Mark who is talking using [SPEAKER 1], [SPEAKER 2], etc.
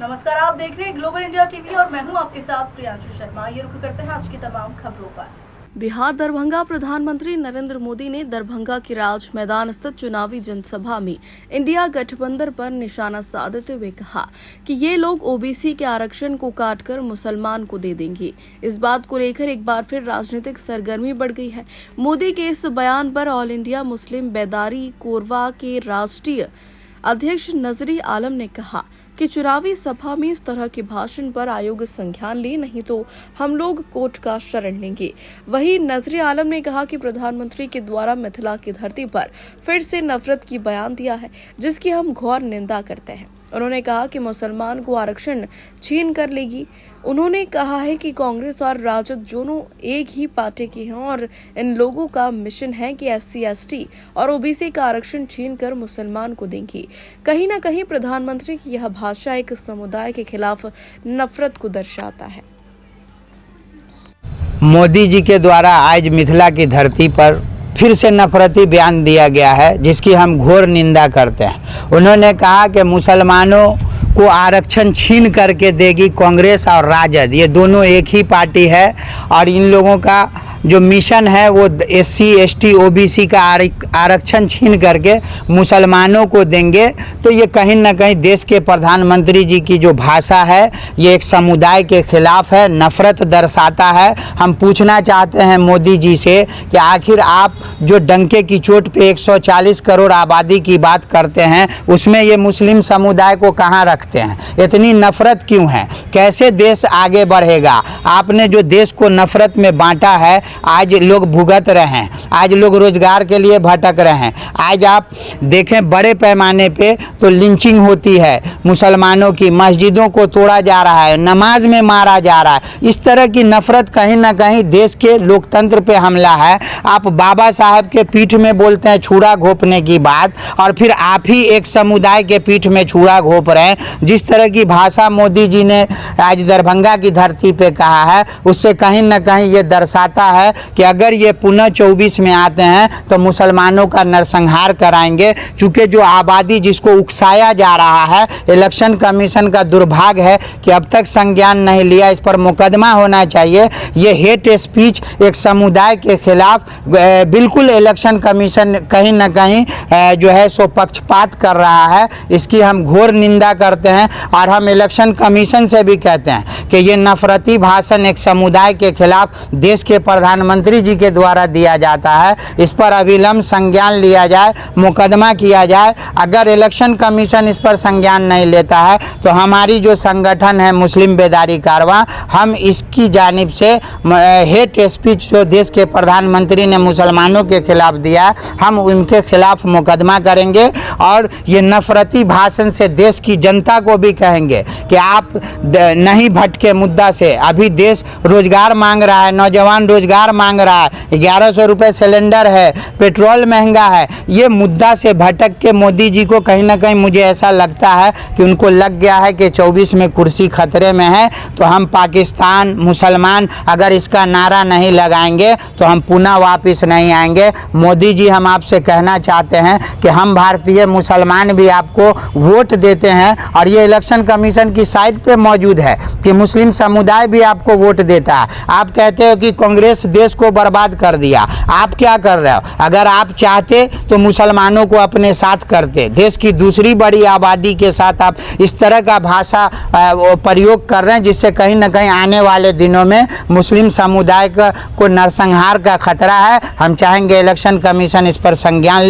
[SPEAKER 1] नमस्कार, आप देख रहे हैं ग्लोबल इंडिया टीवी और मैं हूं आपके साथ प्रियांशु शर्मा। ये रुक करते हैं आज की तमाम खबरों पर। बिहार दरभंगा प्रधानमंत्री नरेंद्र मोदी ने दरभंगा के राज मैदान स्थित चुनावी जनसभा में इंडिया गठबंधन पर निशाना साधते हुए कहा कि ये लोग ओबीसी के आरक्षण को काटकर मुसलमान को दे देंगे। इस बात को लेकर एक बार फिर राजनीतिक सरगर्मी बढ़ गई है। मोदी के इस बयान पर ऑल इंडिया मुस्लिम बेदारी कोरवा के राष्ट्रीय अध्यक्ष नजरी आलम ने कहा कि चुनावी सभा में इस तरह के भाषण पर आयोग संज्ञान ले, नहीं तो हम लोग कोर्ट का शरण लेंगे। वहीं नजरी आलम ने कहा कि प्रधानमंत्री के द्वारा मिथिला की धरती पर फिर से नफरत की बयान दिया है, जिसकी हम घोर निंदा करते हैं। उन्होंने कहा कि मुसलमान को आरक्षण छीन कर लेगी। उन्होंने कहा है कि कांग्रेस और राजद दोनों एक ही पार्टी की हैं और इन लोगों का मिशन है कि SC, ST और OBC का आरक्षण छीन कर मुसलमान को देंगी। कहीं न कहीं प्रधानमंत्री की यह भाषा एक समुदाय के खिलाफ नफरत को दर्शाता है।
[SPEAKER 2] मोदी जी के द्वारा आज मिथिला की धरती पर फिर से नफरती बयान दिया गया है, जिसकी हम घोर निंदा करते हैं। उन्होंने कहा कि मुसलमानों को आरक्षण छीन करके देगी कांग्रेस और राजद, ये दोनों एक ही पार्टी है और इन लोगों का जो मिशन है वो SC, ST, OBC का आरक्षण छीन करके मुसलमानों को देंगे। तो ये कहीं ना कहीं देश के प्रधानमंत्री जी की जो भाषा है ये एक समुदाय के खिलाफ है, नफरत दर्शाता है। हम पूछना चाहते हैं मोदी जी से कि आखिर आप जो डंके की चोट पे 140 करोड़ आबादी की बात करते हैं, उसमें ये मुस्लिम समुदाय को कहाँ रखते हैं? इतनी नफरत क्यों है? कैसे देश आगे बढ़ेगा? आपने जो देश को नफरत में बांटा है, आज लोग भुगत रहे हैं, आज लोग रोजगार के लिए भटक रहे हैं। आज आप देखें बड़े पैमाने पे तो लिंचिंग होती है मुसलमानों की, मस्जिदों को तोड़ा जा रहा है, नमाज में मारा जा रहा है। इस तरह की नफरत कहीं ना कहीं देश के लोकतंत्र पे हमला है। आप बाबा साहब के पीठ में बोलते हैं छुरा घोंपने की बात, और फिर आप ही एक समुदाय के पीठ में छुरा घोंप रहे हैं। जिस तरह की भाषा मोदी जी ने आज दरभंगा की धरती पे कहा है, उससे कहीं ना कहीं ये दर्शाता है कि अगर ये पुनः 24 में आते हैं तो मुसलमानों का नरसंहार कराएंगे। चूँकि जो आबादी जिसको उकसाया जा रहा है, इलेक्शन कमीशन का दुर्भाग्य है कि अब तक संज्ञान नहीं लिया, इस पर मुकदमा होना चाहिए। ये हेट स्पीच एक समुदाय के खिलाफ बिल्कुल इलेक्शन कमीशन कहीं ना कहीं जो है सो पक्षपात कर रहा है। इसकी हम घोर निंदा करते हैं और हम इलेक्शन कमीशन से भी कहते हैं कि ये नफरती भाषण एक समुदाय के खिलाफ देश के प्रधानमंत्री जी के द्वारा दिया जाता है। इस पर अविलंब संज्ञान लिया जाए, मुकदमा किया जाए। अगर इलेक्शन कमीशन इस पर संज्ञान नहीं लेता है तो हमारी जो संगठन है मुस्लिम बेदारी कारवां, हम इसकी जानिब से हेट स्पीच जो देश के प्रधानमंत्री ने मुसलमानों के खिलाफ दिया, हम उनके खिलाफ मुकदमा करेंगे और ये नफरती भाषण से देश की जनता को भी कहेंगे कि आप नहीं भटके मुद्दा से। अभी देश रोजगार मांग रहा है, नौजवान रोजगार मांग रहा है, 1100 रुपये सिलेंडर है, पेट्रोल महंगा है। ये मुद्दा से भटक के मोदी जी को कहीं ना कहीं मुझे ऐसा लगता है कि उनको लग गया है कि 24 में कुर्सी खतरे में है। तो हम पाकिस्तान मुसलमान अगर इसका नारा नहीं लगाएंगे तो हम पुनः वापस नहीं आएंगे। मोदी जी, हम आपसे कहना चाहते हैं कि हम भारतीय मुसलमान भी आपको वोट देते हैं और ये इलेक्शन कमीशन की साइट पे मौजूद है कि मुस्लिम समुदाय भी आपको वोट देता है। आप कहते हो कि कांग्रेस देश को बर्बाद कर दिया, आप क्या कर रहे हो? अगर आप चाहते तो मुसलमानों को अपने साथ करते। देश की दूसरी बड़ी आबादी के साथ आप इस तरह का भाषा प्रयोग कर रहे हैं, जिससे कहीं ना कहीं आने वाले दिनों में मुस्लिम समुदाय को नरसंहार का खतरा है। हम चाहेंगे इलेक्शन कमीशन इस पर संज्ञान ले।